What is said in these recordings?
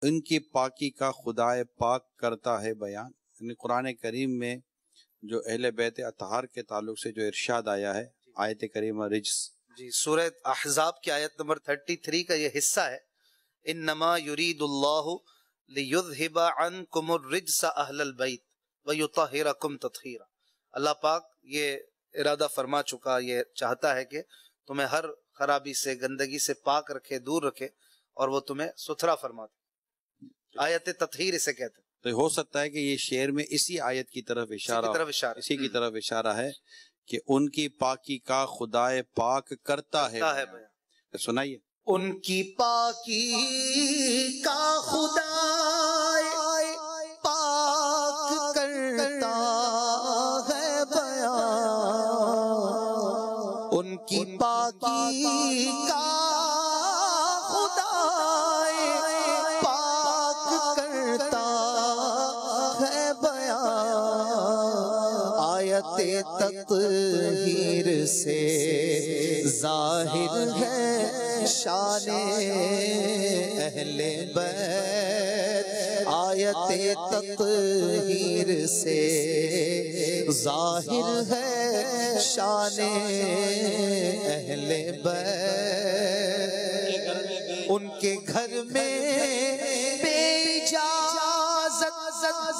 ان کی پاکی کا خدائے پاک کرتا ہے بیان. یعنی قرآن کریم میں جو اہل بیت اطہار کے تعلق سے جو ارشاد آیا ہے آیت کریمہ رجس، جی سورہ احزاب کی آیت نمبر 33 کا یہ حصہ ہے. انما یرید اللہ لیذھب عنکم الرجس اہل البیت ویطہرکم تطہیرا. اللہ پاک یہ ارادہ فرما چکا، یہ چاہتا ہے کہ تمہیں ہر خرابی سے، گندگی سے پاک رکھے، دور رکھے، اور وہ تمہیں ستھرا فرما دے. آیت تطہیر اسے کہتے ہیں. تو ہو سکتا ہے کہ یہ شعر میں اسی آیت کی طرف اشارہ ہے کہ ان کی پاکی کا خدائے پاک کرتا ہے. سنائیے. ان کی پاکی کا خدا پاک کرتا ہے بیان. ان کی پاکی کا خدا پاک کرتا ہے بیان. آیت تطہیر سے ظاہر ہے شان اہل بیت. آیت تطہیر سے ظاہر ہے شان اہل بیت. ان کے گھر میں بے اجازت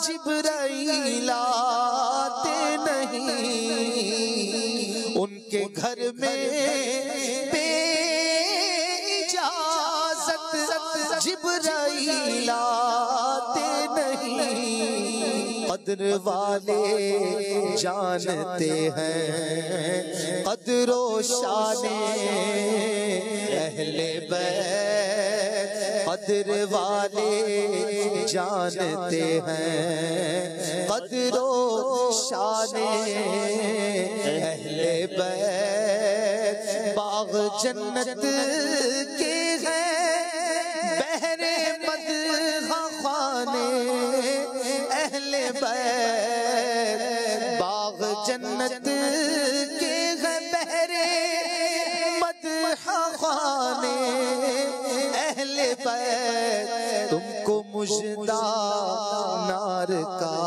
جبرائیل آتے نہیں. ان کے گھر میں جبرائیل آتے نہیں. قدر والے جانتے ہیں قدر و شان اہل بیت. قدر والے جانتے ہیں قدر و شان اہل بیت. باغ جنت کے ہیں بہرے مدح خانے اہل بیت. باغ جنت کے ہیں بہرے مدح خانے اہل بیت. تم کو مژدہ نار کا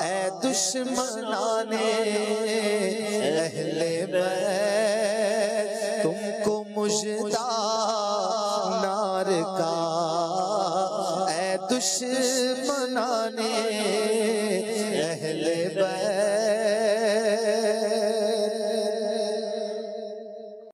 اے دشمنان اہل بیت. تم کو مژدہ